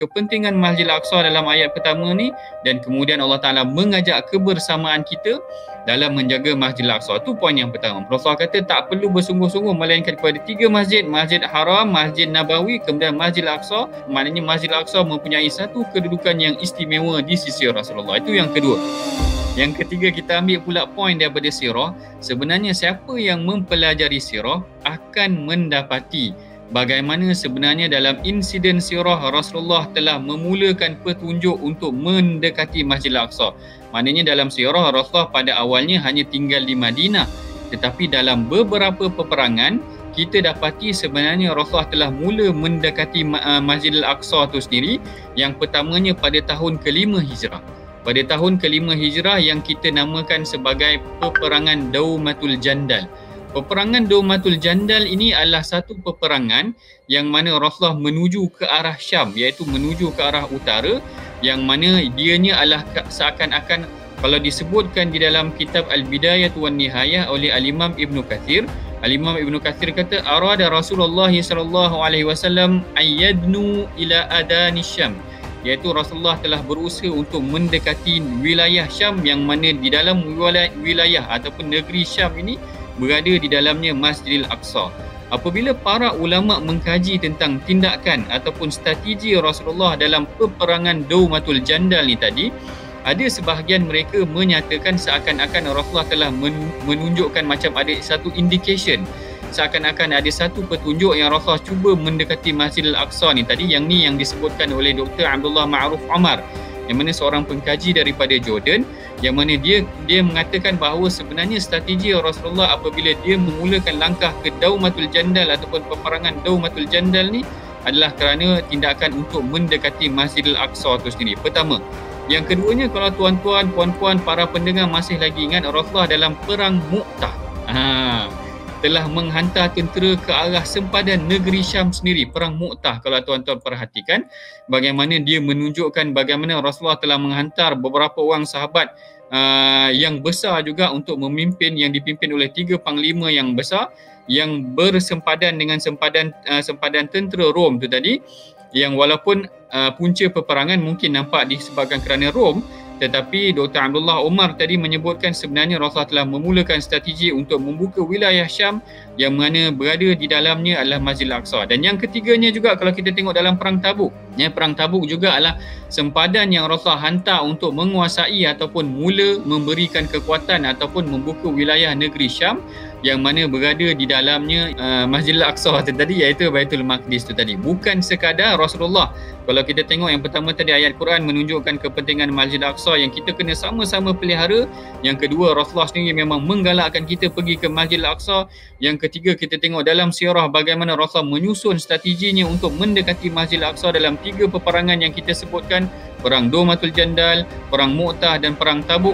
kepentingan Masjidil Aqsa dalam ayat pertama ni, dan kemudian Allah Ta'ala mengajak kebersamaan kita dalam menjaga Masjidil Aqsa. Itu poin yang pertama. Rasulullah kata tak perlu bersungguh-sungguh melainkan kepada 3 masjid, Masjid Haram, Masjid Nabawi, kemudian Masjidil Aqsa. Maknanya Masjidil Aqsa mempunyai satu kedudukan yang istimewa di sisi Rasulullah. Itu yang kedua. Yang ketiga, kita ambil pula poin daripada sirah. Sebenarnya siapa yang mempelajari sirah akan mendapati bagaimana sebenarnya dalam insiden sirah Rasulullah telah memulakan petunjuk untuk mendekati Masjidil Aqsa. Maknanya dalam sirah Rasulullah pada awalnya hanya tinggal di Madinah, tetapi dalam beberapa peperangan kita dapati sebenarnya Rasulullah telah mula mendekati Masjidil Aqsa itu sendiri. Yang pertamanya pada tahun ke-5 Hijrah. Pada tahun ke-5 Hijrah yang kita namakan sebagai peperangan Daumatul Jandal. Peperangan Daumatul Jandal ini adalah satu peperangan yang mana Rasulullah menuju ke arah Syam, iaitu menuju ke arah utara, yang mana dianya adalah seakan-akan, kalau disebutkan di dalam kitab Al-Bidayah wan Nihayah oleh Al-Imam Ibn Kathir, Al-Imam Ibn Kathir kata arada Rasulullah sallallahu alaihi wasallam ayyadnu ila adani Syam, iaitu Rasulullah telah berusaha untuk mendekati wilayah Syam, yang mana di dalam wilayah ataupun negeri Syam ini berada di dalamnya Masjidil Aqsa. Apabila para ulama mengkaji tentang tindakan ataupun strategi Rasulullah dalam peperangan Daumatul Jandal ni tadi, ada sebahagian mereka menyatakan seakan-akan Rasulullah telah menunjukkan macam ada satu indication, seakan-akan ada satu petunjuk yang Rasulullah cuba mendekati Masjidil Aqsa ni tadi, yang ni yang disebutkan oleh Dr. Abdullah Ma'ruf Omar, yang mana seorang pengkaji daripada Jordan, yang mana dia mengatakan bahawa sebenarnya strategi Rasulullah apabila dia memulakan langkah ke Daumatul Jandal ataupun peperangan Daumatul Jandal ni adalah kerana tindakan untuk mendekati Masjidil Aqsa itu sendiri. Pertama. Yang keduanya, kalau tuan-tuan, puan-puan, para pendengar masih lagi ingat, Rasulullah dalam perang Mu'tah telah menghantar tentera ke arah sempadan negeri Syam sendiri. Perang Mu'tah, kalau tuan-tuan perhatikan bagaimana dia menunjukkan bagaimana Rasulullah telah menghantar beberapa orang sahabat yang besar juga untuk memimpin, yang dipimpin oleh 3 panglima yang besar yang bersempadan dengan sempadan tentera Rom tu tadi, yang walaupun punca peperangan mungkin nampak disebabkan kerana Rom, tetapi Dr. Abdullah Omar tadi menyebutkan sebenarnya Rasulullah telah memulakan strategi untuk membuka wilayah Syam yang mana berada di dalamnya adalah Masjidil Aqsa. Dan yang ketiganya juga, kalau kita tengok dalam Perang Tabuk, Perang Tabuk juga adalah sempadan yang Rasulullah hantar untuk menguasai ataupun mula memberikan kekuatan ataupun membuka wilayah negeri Syam yang mana berada di dalamnya Masjidil Aqsa tadi, iaitu Baitul Maqdis tu tadi. Bukan sekadar Rasulullah, kalau kita tengok yang pertama tadi ayat Quran menunjukkan kepentingan Masjidil Aqsa yang kita kena sama-sama pelihara. Yang kedua, Rasulullah sendiri memang menggalakkan kita pergi ke Masjidil Aqsa. Yang ketiga, kita tengok dalam sirah bagaimana Rasulullah menyusun strateginya untuk mendekati Masjidil Aqsa dalam 3 peperangan yang kita sebutkan, Perang Daumatul Jandal, Perang Mu'tah dan Perang Tabuk.